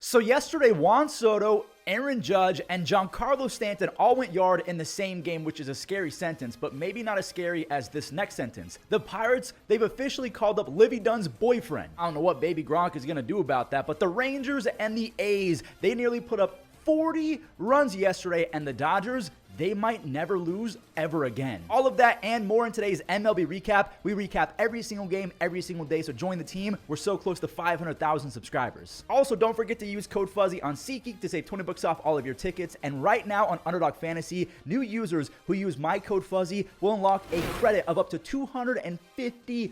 So yesterday, Juan Soto, Aaron Judge, and Giancarlo Stanton all went yard in the same game, which is a scary sentence, but maybe not as scary as this next sentence. The Pirates, they've officially called up Livy Dunn's boyfriend. I don't know what Baby Gronk is going to do about that, but the Rangers and the A's, they nearly put up 40 runs yesterday, and the Dodgers, they might never lose ever again. All of that and more in today's MLB Recap. We recap every single game, every single day, so join the team. We're so close to 500,000 subscribers. Also, don't forget to use code Fuzzy on SeatGeek to save 20 bucks off all of your tickets. And right now on Underdog Fantasy, new users who use my code Fuzzy will unlock a credit of up to $250.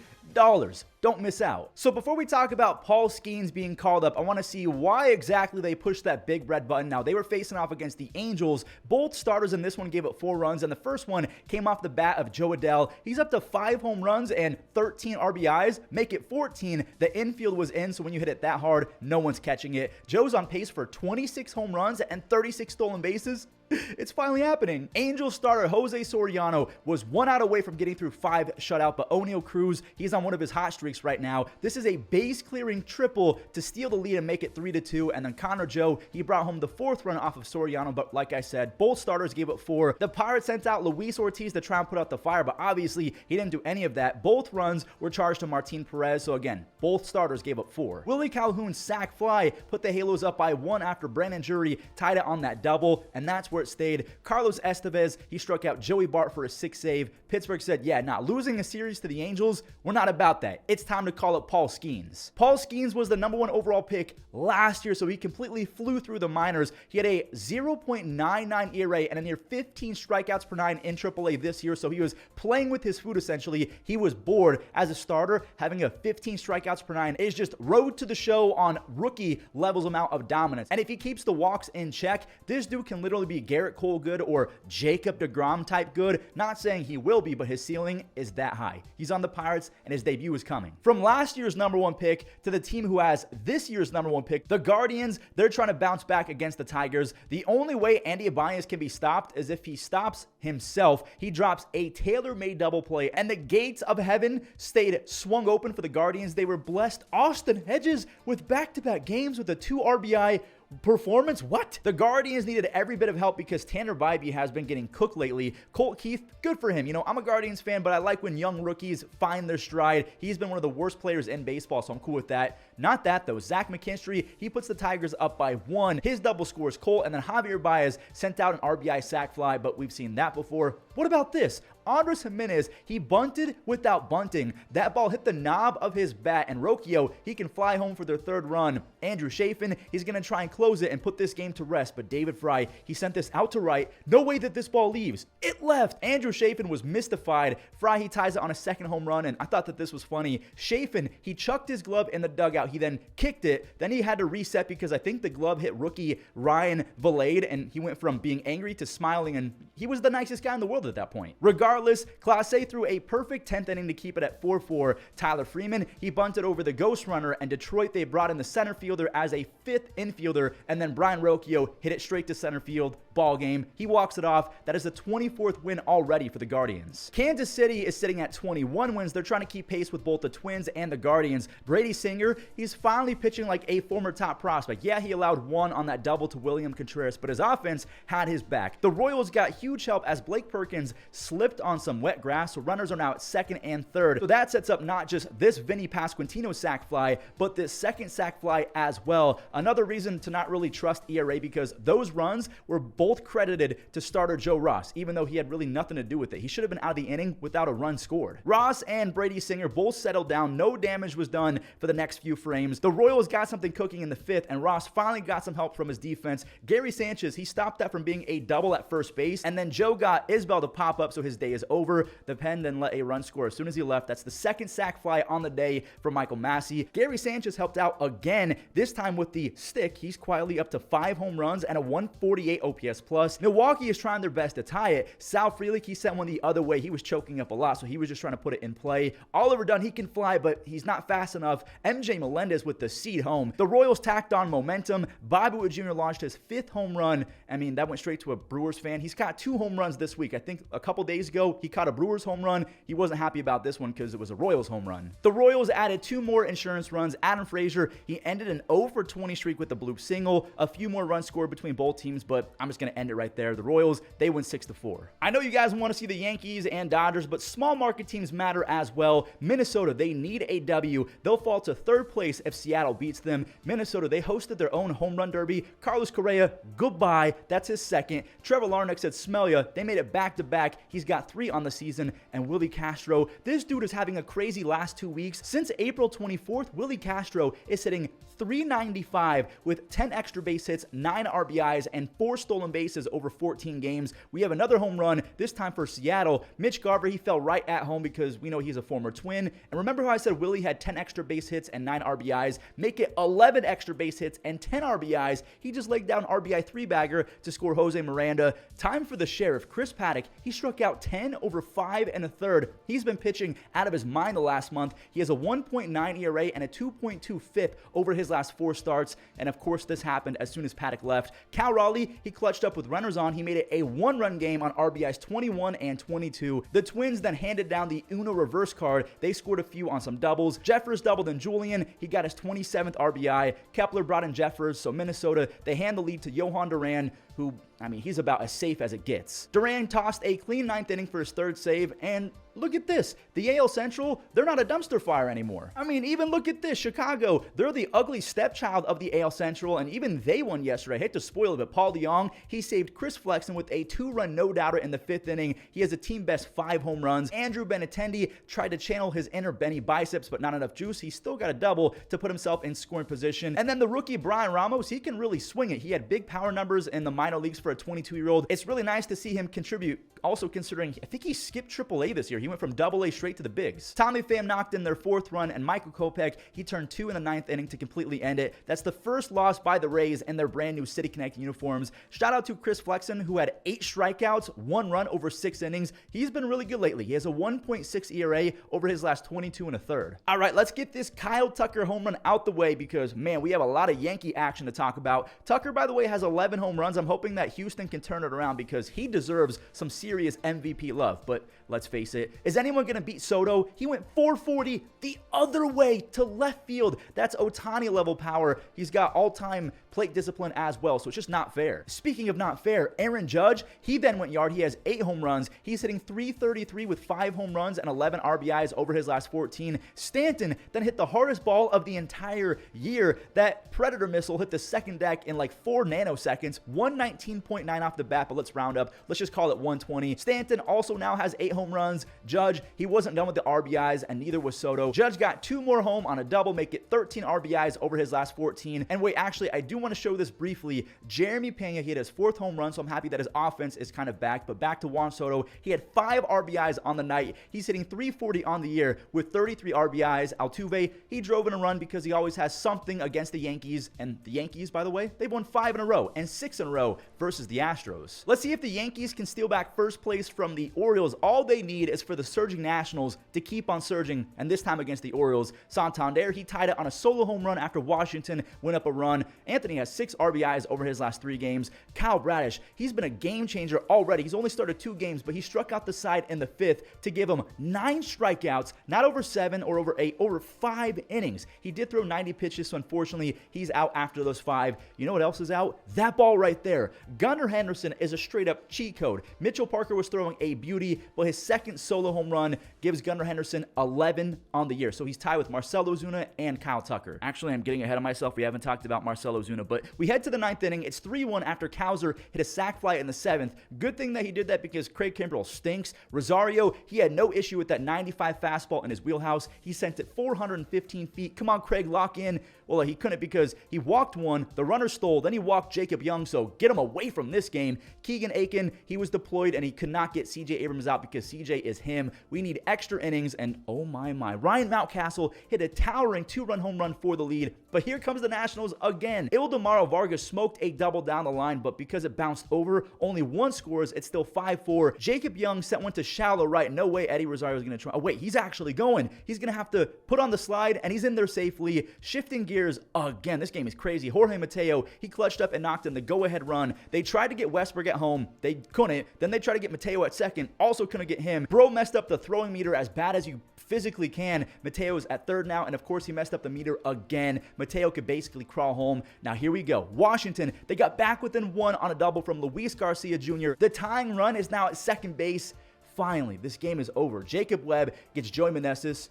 Don't miss out. So before we talk about Paul Skenes being called up, I want to see why exactly they pushed that big red button. Now, they were facing off against the Angels. Both starters in this one gave up 4 runs, and the first one came off the bat of Joe Adell. He's up to 5 home runs and 13 RBIs, make it 14. The infield was in, so when you hit it that hard, no one's catching it. Joe's on pace for 26 home runs and 36 stolen bases. It's finally happening. Angels starter Jose Soriano was 1 out away from getting through 5 shutout, but O'Neal Cruz, he's on one of his hot streaks right now. This is a base-clearing triple to steal the lead and make it 3-2, and then Connor Joe, he brought home the 4th run off of Soriano, but like I said, both starters gave up 4. The Pirates sent out Luis Ortiz to try and put out the fire, but obviously he didn't do any of that. Both runs were charged to Martin Perez, so again, both starters gave up 4. Willie Calhoun's sac fly put the Halos up by 1 after Brandon Drury tied it on that double, and that's where it stayed. Carlos Estevez, he struck out Joey Bart for a 6th save. Pittsburgh said, yeah, not losing a series to the Angels, we're not about that. It's time to call up Paul Skenes. Paul Skenes was the #1 overall pick last year, so he completely flew through the minors. He had a 0.99 ERA and a near 15 strikeouts per 9 in AAA this year, so he was playing with his food essentially. He was bored as a starter. Having a 15 strikeouts per 9 is just road to the show on rookie levels amount of dominance. And if he keeps the walks in check, this dude can literally be Garrett Cole good or Jacob deGrom type good. Not saying he will be, but his ceiling is that high. He's on the Pirates and his debut is coming. From last year's #1 pick to the team who has this year's #1 pick, the Guardians, they're trying to bounce back against the Tigers. The only way Andy Ibanez can be stopped is if he stops himself. He drops a tailor-made double play and the gates of heaven stayed swung open for the Guardians. They were blessed Austin Hedges with back-to-back games with a 2 RBI performance. What? The Guardians needed every bit of help because Tanner Bybee has been getting cooked lately. Colt Keith, good for him. You know, I'm a Guardians fan, but I like when young rookies find their stride. He's been one of the worst players in baseball, so I'm cool with that. Not that, though. Zach McKinstry, he puts the Tigers up by 1. His double scores Colt, and then Javier Baez sent out an RBI sac fly, but we've seen that before. What about this? Andres Jimenez, he bunted without bunting. That ball hit the knob of his bat, and Rocchio, he can fly home for their 3rd run. Andrew Chafin, he's going to try and close it and put this game to rest, but David Fry, he sent this out to right. No way that this ball leaves. It left. Andrew Chafin was mystified. Fry, he ties it on a 2nd home run, and I thought that this was funny. Chafin, he chucked his glove in the dugout. He then kicked it. Then he had to reset because I think the glove hit rookie Ryan Valade, and he went from being angry to smiling, and he was the nicest guy in the world at that point. Regardless, Class A threw a perfect 10th inning to keep it at 4-4. Tyler Freeman, he bunted over the ghost runner, and Detroit, they brought in the center fielder as a 5th infielder, and then Brian Rocchio hit it straight to center field. Ball game. He walks it off. That is the 24th win already for the Guardians. Kansas City is sitting at 21 wins. They're trying to keep pace with both the Twins and the Guardians. Brady Singer, he's finally pitching like a former top prospect. Yeah, he allowed 1 on that double to William Contreras, but his offense had his back. The Royals got huge help as Blake Perkins slipped on some wet grass, so runners are now at 2nd and 3rd. So that sets up not just this Vinny Pasquantino sac fly, but this 2nd sac fly as well. Another reason to not really trust ERA because those runs were both credited to starter Joe Ross, even though he had really nothing to do with it. He should have been out of the inning without a run scored. Ross and Brady Singer both settled down. No damage was done for the next few frames. The Royals got something cooking in the 5th, and Ross finally got some help from his defense. Gary Sanchez, he stopped that from being a double at first base, and then Joe got Isbell to pop up, so his day is over. The Pen then let a run score as soon as he left. That's the 2nd sac fly on the day for Michael Massey. Gary Sanchez helped out again, this time with the stick. He's quietly up to 5 home runs and a 148 OPS plus. Milwaukee is trying their best to tie it. Sal Frelick, he sent one the other way. He was choking up a lot, so he was just trying to put it in play. Oliver Dunn, he can fly, but he's not fast enough. MJ Melendez with the seed home. The Royals tacked on momentum. Bobby Witt Jr. launched his 5th home run. I mean, that went straight to a Brewers fan. He's got 2 home runs this week. I think a couple days ago, Soto, he caught a Brewers home run. He wasn't happy about this one because it was a Royals home run. The Royals added 2 more insurance runs. Adam Frazier, he ended an 0 for 20 streak with the bloop single. A few more runs scored between both teams, but I'm just going to end it right there. The Royals, they win 6-4. I know you guys want to see the Yankees and Dodgers, but small market teams matter as well. Minnesota, they need a W. They'll fall to 3rd place if Seattle beats them. Minnesota, they hosted their own home run derby. Carlos Correa, goodbye. That's his second. Trevor Larnach said, smell ya. They made it back-to-back. He's got 3 on the season. And Willie Castro, this dude is having a crazy last 2 weeks. Since April 24th, Willie Castro is hitting .395 with 10 extra base hits, 9 RBIs, and 4 stolen bases over 14 games. We have another home run, this time for Seattle. Mitch Garver, he fell right at home because we know he's a former Twin. And remember how I said Willie had 10 extra base hits and 9 RBIs? Make it 11 extra base hits and 10 RBIs. He just laid down RBI 3-bagger to score Jose Miranda. Time for the Sheriff, Chris Paddock. He struck out 10 over 5 1/3. He's been pitching out of his mind the last month. He has a 1.9 ERA and a 2.2 FIP over his last 4 starts. And of course, this happened as soon as Paddock left. Cal Raleigh, he clutched up with runners on. He made it a 1-run game on RBIs 21 and 22. The Twins then handed down the Uno reverse card. They scored a few on some doubles. Jeffers doubled in Julian. He got his 27th RBI. Kepler brought in Jeffers. So Minnesota, they hand the lead to Johan Duran, who, I mean, he's about as safe as it gets. Duran tossed a clean 9th inning for his 3rd save, and look at this. The AL Central, they're not a dumpster fire anymore. I mean, even look at this. Chicago, they're the ugly stepchild of the AL Central, and even they won yesterday. I hate to spoil it, but Paul DeJong, he saved Chris Flexen with a 2-run no-doubter in the 5th inning. He has a team-best 5 home runs. Andrew Benintendi tried to channel his inner Benny biceps, but not enough juice. He still got a double to put himself in scoring position. And then the rookie Brian Ramos, he can really swing it. He had big power numbers in the minor leagues for a 22-year-old. It's really nice to see him contribute. Also considering, I think he skipped AAA this year. He went from AA straight to the bigs. Tommy Pham knocked in their 4th run, and Michael Kopech, he turned 2 in the 9th inning to completely end it. That's the first loss by the Rays in their brand new City Connect uniforms. Shout out to Chris Flexen, who had 8 strikeouts, 1 run over 6 innings. He's been really good lately. He has a 1.6 ERA over his last 22 1/3. All right, let's get this Kyle Tucker home run out the way because, man, we have a lot of Yankee action to talk about. Tucker, by the way, has 11 home runs. I'm hoping that Houston can turn it around because he deserves some serious MVP love. But let's face it, is anyone going to beat Soto? He went 440 the other way to left field. That's Ohtani level power. He's got all-time plate discipline as well, so it's just not fair. Speaking of not fair, Aaron Judge, he then went yard. He has 8 home runs. He's hitting .333 with 5 home runs and 11 RBIs over his last 14. Stanton then hit the hardest ball of the entire year. That Predator missile hit the second deck in like 4 nanoseconds, 119.9 off the bat, but let's round up. Let's just call it 120. Stanton also now has 8 home runs. Judge, he wasn't done with the RBIs, and neither was Soto. Judge got 2 more home on a double, make it 13 RBIs over his last 14. And wait, actually, I do want to show this briefly. Jeremy Pena, he had his 4th home run, so I'm happy that his offense is kind of back. But back to Juan Soto, he had 5 RBIs on the night. He's hitting .340 on the year with 33 RBIs. Altuve, he drove in a run because he always has something against the Yankees. And the Yankees, by the way, they've won 5 in a row and 6 in a row versus the Astros. Let's see if the Yankees can steal back first place from the Orioles. All they need is for the surging Nationals to keep on surging, and this time against the Orioles. Santander, he tied it on a solo home run after Washington went up a run. Anthony has 6 RBIs over his last 3 games. Kyle Bradish, he's been a game changer already. He's only started 2 games, but he struck out the side in the 5th to give him 9 strikeouts, not over 7 or over 8, over 5 innings. He did throw 90 pitches, so unfortunately, he's out after those 5. You know what else is out? That ball right there. Gunnar Henderson is a straight-up cheat code. Mitchell Parker was throwing a beauty, but his second solo home run gives Gunnar Henderson 11 on the year. So he's tied with Marcell Ozuna and Kyle Tucker. Actually, I'm getting ahead of myself. We haven't talked about Marcell Ozuna, but we head to the 9th inning. It's 3-1 after Kowser hit a sac fly in the 7th. Good thing that he did that because Craig Kimbrell stinks. Rosario, he had no issue with that 95 fastball in his wheelhouse. He sent it 415 feet. Come on, Craig, lock in. Well, he couldn't because he walked one, the runner stole, then he walked Jacob Young, so get him away from this game. Keegan Aiken, he was deployed, and he could not get C.J. Abrams out because C.J. is him. We need extra innings, and oh my. Ryan Mountcastle hit a towering 2-run home run for the lead, but here comes the Nationals again. Ildemaro Vargas smoked a double down the line, but because it bounced over, only 1 scores. It's still 5-4. Jacob Young sent one to shallow right. No way Eddie Rosario is going to try. Oh, wait, he's actually going. He's going to have to put on the slide, and he's in there safely. Shifting gears again. This game is crazy. Jorge Mateo, he clutched up and knocked in the go-ahead run. They tried to get Westbrook at home. They couldn't. Then they tried to get Mateo at second, also couldn't get him. Bro messed up the throwing meter as bad as you physically can. Mateo's at third now, and of course he messed up the meter again. Mateo could basically crawl home. Now here we go. Washington, they got back within one on a double from Luis Garcia Jr. The tying run is now at second base. Finally, this game is over. Jacob Webb gets Joey Meneses.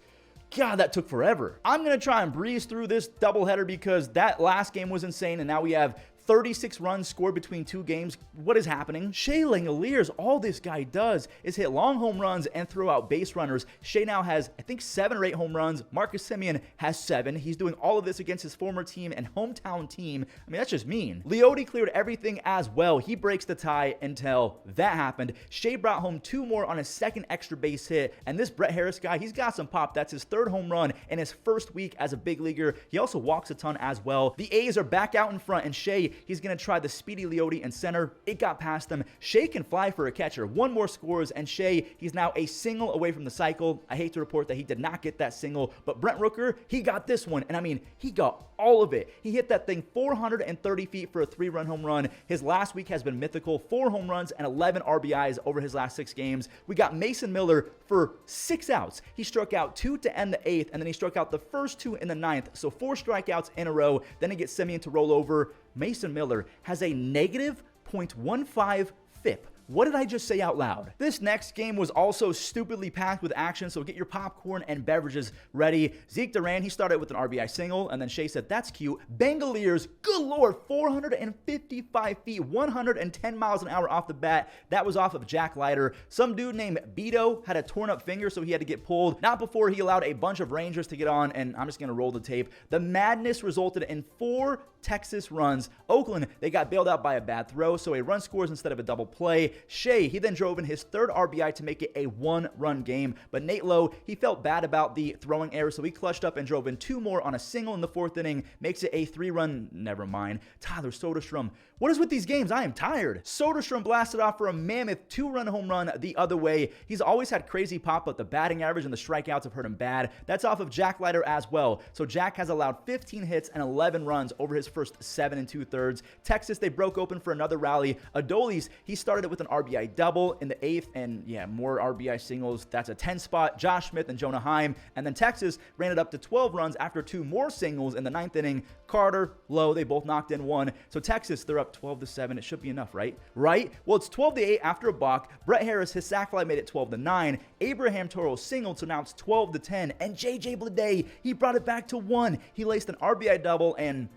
God, that took forever. I'm going to try and breeze through this doubleheader because that last game was insane, and now we have 36 runs scored between two games. What is happening? Shea Langoliers, all this guy does is hit long home runs and throw out base runners. Shea now has, I think, 7 or 8 home runs. Marcus Semien has 7. He's doing all of this against his former team and hometown team. I mean, that's just mean. Leote cleared everything as well. He breaks the tie until that happened. Shea brought home 2 more on a second extra base hit. And this Brett Harris guy, he's got some pop. That's his 3rd home run in his first week as a big leaguer. He also walks a ton as well. The A's are back out in front, and Shea, he's going to try the speedy Leote in center. It got past him. Shea can fly for a catcher. 1 more scores, and Shea, he's now a single away from the cycle. I hate to report that he did not get that single, but Brent Rooker, he got this one, and I mean, he got all of it. He hit that thing 430 feet for a 3-run home run. His last week has been mythical. 4 home runs and 11 RBIs over his last 6 games. We got Mason Miller for 6 outs. He struck out 2 to end the 8th, and then he struck out the first 2 in the 9th, so 4 strikeouts in a row. Then he gets Semien to roll over. Mason Miller has a negative .15 FIP. What did I just say out loud? This next game was also stupidly packed with action, so get your popcorn and beverages ready. Zeke Duran, he started with an RBI single, and then Shea said, that's cute. Bengaliers, good lord, 455 feet, 110 miles an hour off the bat. That was off of Jack Leiter. Some dude named Beto had a torn up finger, so he had to get pulled. Not before he allowed a bunch of Rangers to get on, and I'm just going to roll the tape. The madness resulted in 4 Texas runs. Oakland, they got bailed out by a bad throw, so a run scores instead of a double play. Shea, he then drove in his 3rd RBI to make it a 1-run game, but Nate Lowe, he felt bad about the throwing error, so he clutched up and drove in 2 more on a single in the 4th inning, makes it a 3-run, never mind. Tyler Soderstrom, what is with these games? I am tired. Soderstrom blasted off for a mammoth 2-run home run the other way. He's always had crazy pop, but the batting average and the strikeouts have hurt him bad. That's off of Jack Leiter as well. So Jack has allowed 15 hits and 11 runs over his first 7 2/3. Texas, they broke open for another rally. Adolis, he started it with an RBI double in the 8th, and yeah, more RBI singles. That's a 10 spot. Josh Smith and Jonah Heim. And then Texas ran it up to 12 runs after 2 more singles in the 9th inning. Carter, Lowe, they both knocked in 1. So Texas, they're up 12-7. It should be enough, right? Right? Well, it's 12-8 after a balk. Brett Harris, his sac fly made it 12-9. Abraham Toro singled, so now it's 12-10. And JJ Bleday, he brought it back to 1. He laced an RBI double, and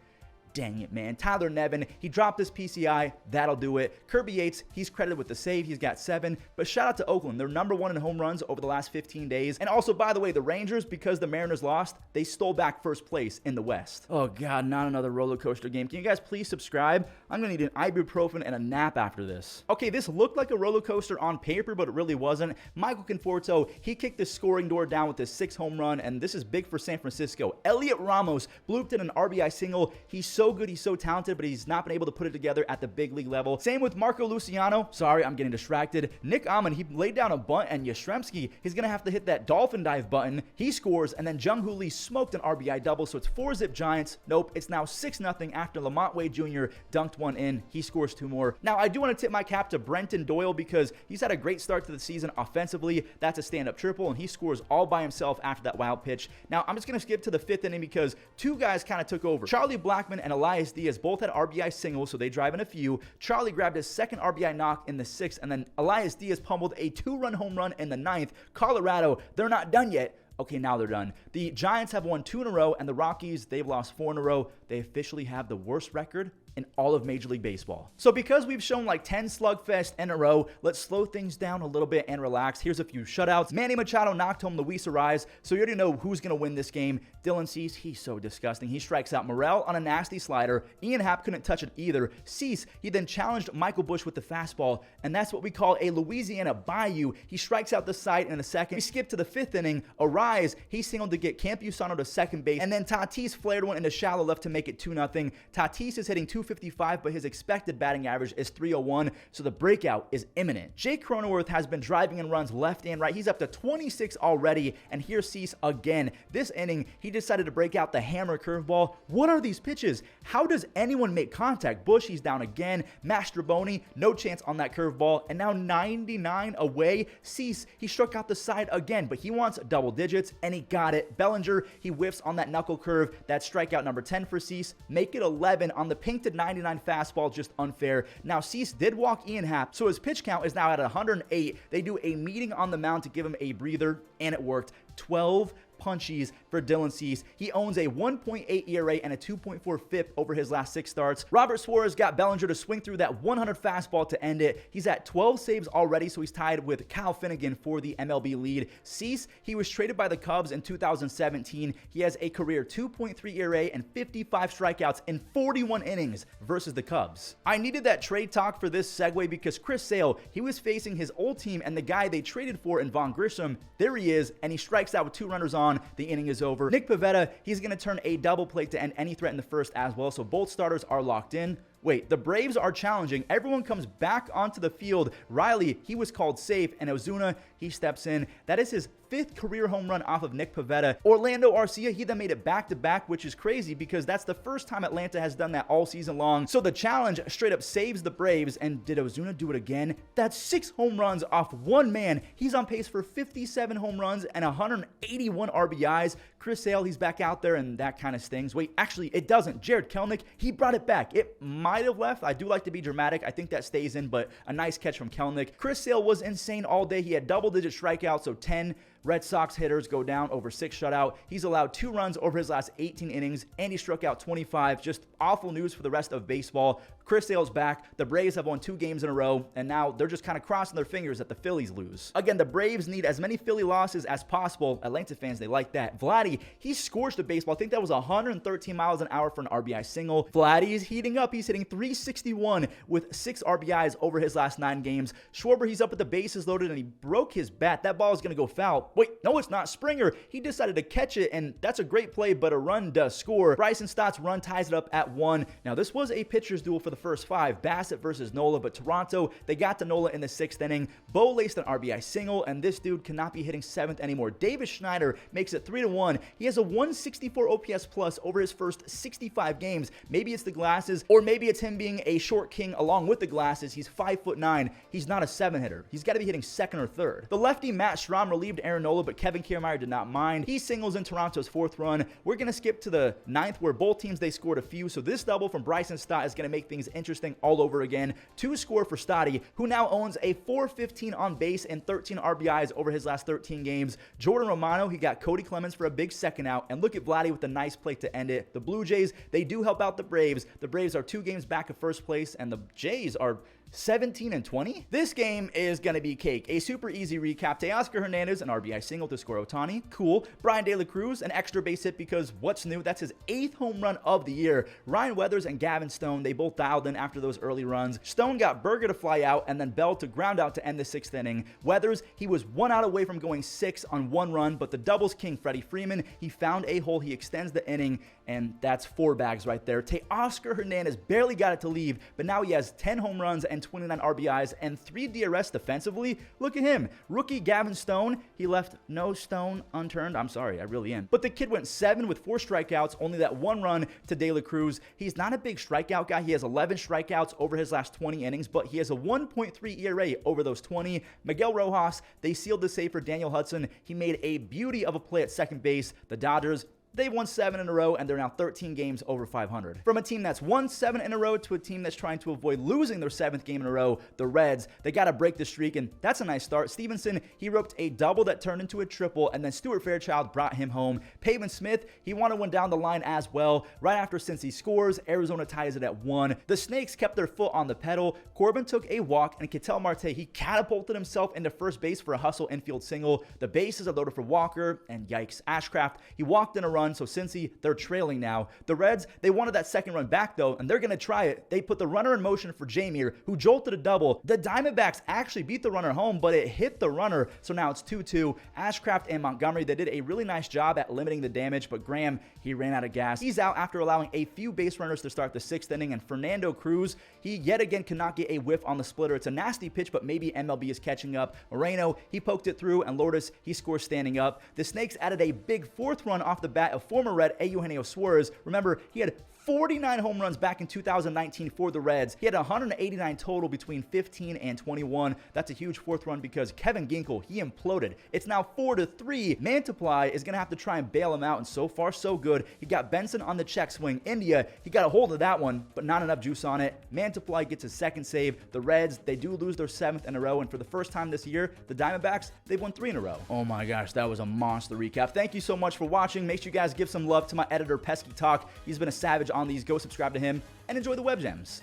dang it, man. Tyler Nevin, he dropped his PCI. That'll do it. Kirby Yates, he's credited with the save. He's got 7. But shout out to Oakland. They're number 1 in home runs over the last 15 days. And also, by the way, the Rangers, because the Mariners lost, they stole back first place in the West. Oh, God, not another roller coaster game. Can you guys please subscribe? I'm going to need an ibuprofen and a nap after this. Okay, this looked like a roller coaster on paper, but it really wasn't. Michael Conforto, he kicked the scoring door down with his 6th home run, and this is big for San Francisco. Elliot Ramos blooped in an RBI single. He's so good, he's so talented, but he's not been able to put it together at the big league level. Same with Marco Luciano. Sorry, I'm getting distracted. Nick Amon, he laid down a bunt, and Yastrzemski, he's going to have to hit that dolphin dive button. He scores, and then Jung Hoo Lee smoked an RBI double, so it's 4-zip Giants. Nope, it's now 6-0 after Lamont Wade Jr. dunked one in. He scores 2 more. Now, I do want to tip my cap to Brenton Doyle because he's had a great start to the season offensively. That's a stand-up triple, and he scores all by himself after that wild pitch. Now, I'm just going to skip to the 5th inning because 2 guys kind of took over. Charlie Blackmon and Elias Diaz both had RBI singles, so they drive in a few. Charlie grabbed his 2nd RBI knock in the 6th, and then Elias Diaz pummeled a 2-run home run in the 9th. Colorado, they're not done yet. Okay, now they're done. The Giants have won 2 in a row, and the Rockies, they've lost 4 in a row. They officially have the worst record in all of Major League Baseball. So because we've shown like 10 slugfest in a row, let's slow things down a little bit and relax. Here's a few shutouts. Manny Machado knocked home Luis Arraez, so you already know who's going to win this game. Dylan Cease, he's so disgusting. He strikes out Morel on a nasty slider. Ian Happ couldn't touch it either. Cease, he then challenged Michael Busch with the fastball, and that's what we call a Louisiana Bayou. He strikes out the side in a second. We skip to the 5th inning. Arraez, he singled to get Campusano to second base, and then Tatis flared one into shallow left to make it 2-0. Tatis is hitting 250 255, but his expected batting average is 301, so the breakout is imminent. Jake Cronenworth has been driving in runs left and right. He's up to 26 already, and here's Cease again. This inning, he decided to break out the hammer curveball. What are these pitches? How does anyone make contact? Bush, he's down again. Mastroboni, no chance on that curveball, and now 99 away. Cease, he struck out the side again, but he wants double digits, and he got it. Bellinger, he whiffs on that knuckle curve. That's strikeout number 10 for Cease. Make it 11 on the painted 99 fastball, just unfair. Now, Cease did walk Ian Happ, so his pitch count is now at 108. They do a meeting on the mound to give him a breather, and it worked. 12 punchies for Dylan Cease. He owns a 1.8 ERA and a 2.4 FIP over his last 6 starts. Robert Suarez got Bellinger to swing through that 100 fastball to end it. He's at 12 saves already, so he's tied with Kyle Finnegan for the MLB lead. Cease, he was traded by the Cubs in 2017. He has a career 2.3 ERA and 55 strikeouts in 41 innings versus the Cubs. I needed that trade talk for this segue because Chris Sale, he was facing his old team and the guy they traded for in Vaughn Grissom. There he is, and he strikes out with 2 runners on. The inning is over. Nick Pivetta, he's going to turn a double play to end any threat in the first as well, so both starters are locked in. Wait, the Braves are challenging. Everyone comes back onto the field. Riley, he was called safe, and Ozuna, he steps in. That is his 5th career home run off of Nick Pivetta. Orlando Arcia, he then made it back-to-back, which is crazy because that's the first time Atlanta has done that all season long. So the challenge straight up saves the Braves, and did Ozuna do it again? That's 6 home runs off one man. He's on pace for 57 home runs and 181 RBIs. Chris Sale, he's back out there, and that kind of stings. Wait, actually, it doesn't. Jared Kelenic, he brought it back. It might have left. I do like to be dramatic. I think that stays in, but a nice catch from Kelenic. Chris Sale was insane all day. He had double-digit strikeouts, so 10 Red Sox hitters go down over 6 shutout. He's allowed 2 runs over his last 18 innings, and he struck out 25. Just awful news for the rest of baseball. Chris Sale's back. The Braves have won 2 games in a row, and now they're just kind of crossing their fingers that the Phillies lose. Again, the Braves need as many Philly losses as possible. Atlanta fans, they like that. Vladdy, he scorched the baseball. I think that was 113 miles an hour for an RBI single. Vladdy's heating up. He's hitting 361 with 6 RBIs over his last 9 games. Schwarber, he's up with the bases loaded, and he broke his bat. That ball is going to go foul. Wait, no, it's not. Springer, he decided to catch it, and that's a great play, but a run does score. Bryson Stott's run ties it up at 1. Now, this was a pitcher's duel for the first 5. Bassett versus Nola, but Toronto, they got to Nola in the 6th inning. Bo laced an RBI single, and this dude cannot be hitting 7th anymore. Davis Schneider makes it 3-1. He has a 164 OPS plus over his first 65 games. Maybe it's the glasses, or maybe it's him being a short king along with the glasses. He's 5'9". He's not a 7-hitter. He's got to be hitting 2nd or 3rd. The lefty Matt Strahm relieved Aaron Nola, but Kevin Kiermaier did not mind. He singles in Toronto's 4th run. We're going to skip to the 9th where both teams, they scored a few. So this double from Bryson Stott is going to make things interesting all over again. 2 score for Stotty, who now owns a 415 on base and 13 RBIs over his last 13 games. Jordan Romano, he got Cody Clemens for a big second out. And look at Vladdy with a nice play to end it. The Blue Jays, they do help out the Braves. The Braves are 2 games back of first place, and the Jays are 17-20. This game is going to be cake. A super easy recap. Teoscar Hernandez, an RBI single to score Ohtani. Cool. Brian De La Cruz, an extra base hit because what's new? That's his 8th home run of the year. Ryan Weathers and Gavin Stone, they both dialed in after those early runs. Stone got Berger to fly out and then Bell to ground out to end the 6th inning. Weathers, he was 1 out away from going 6 on 1 run, but the doubles king, Freddie Freeman, he found a hole. He extends the inning, and that's 4 bags right there. Teoscar Hernandez barely got it to leave, but now he has 10 home runs and 29 RBIs and 3 DRS defensively. Look at him. Rookie Gavin Stone, he left no stone unturned. I'm sorry, I really am. But the kid went 7 with 4 strikeouts, only that 1 run to De La Cruz. He's not a big strikeout guy. He has 11 strikeouts over his last 20 innings, but he has a 1.3 ERA over those 20. Miguel Rojas, they sealed the save for Daniel Hudson. He made a beauty of a play at second base. The Dodgers, they've won 7 in a row, and they're now 13 games over 500. From a team that's won 7 in a row to a team that's trying to avoid losing their 7th game in a row, the Reds, they got to break the streak, and that's a nice start. Stevenson, he roped a double that turned into a triple, and then Stuart Fairchild brought him home. Pavin Smith, he wanted one down the line as well. Right after Cincy scores, Arizona ties it at 1. The Snakes kept their foot on the pedal. Corbin took a walk, and Ketel Marte, he catapulted himself into first base for a hustle infield single. The bases are loaded for Walker, and yikes, Ashcraft, he walked in a run. run, so Cincy, they're trailing now. The Reds, they wanted that second run back though, and they're going to try it. They put the runner in motion for Jamir, who jolted a double. The Diamondbacks actually beat the runner home, but it hit the runner, so now it's 2-2. Ashcraft and Montgomery, they did a really nice job at limiting the damage, but Graham, he ran out of gas. He's out after allowing a few base runners to start the 6th inning, and Fernando Cruz, he yet again cannot get a whiff on the splitter. It's a nasty pitch, but maybe MLB is catching up. Moreno, he poked it through, and Lourdes, he scores standing up. The Snakes added a big 4th run off the bat of former Red Eugenio Suarez. Remember, he had 49 home runs back in 2019 for the Reds. He had 189 total between 15 and 21. That's a huge 4th run because Kevin Ginkel, he imploded. It's now 4-3. Mantiply is going to have to try and bail him out, and so far so good. He got Benson on the check swing. India, he got a hold of that one, but not enough juice on it. Mantiply gets his 2nd save. The Reds, they do lose their 7th in a row, and for the first time this year, the Diamondbacks, they've won 3 in a row. Oh my gosh, that was a monster recap. Thank you so much for watching. Make sure you guys give some love to my editor, Pesky Talk. He's been a savage on these. Go subscribe to him and enjoy the web gems.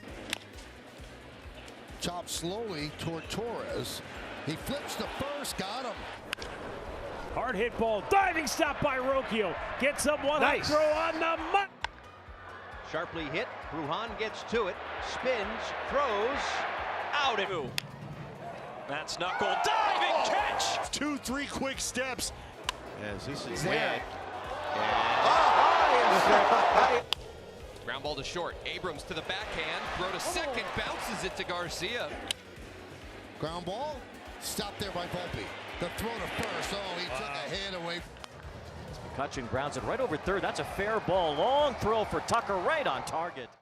Chop slowly toward Torres. He flips the first, got him. Hard hit ball, diving stop by Rocchio. Gets up one high throw on the mud. Sharply hit, Brujan gets to it, spins, throws, out it. That's knuckle, diving catch. 2-3 quick steps. As this is wet. Ground ball to short. Abrams to the backhand. Throw to second. Bounces it to Garcia. Ground ball. Stopped there by Volpe. The throw to first. Oh, he took a hand away. McCutchen grounds it right over third. That's a fair ball. Long throw for Tucker right on target.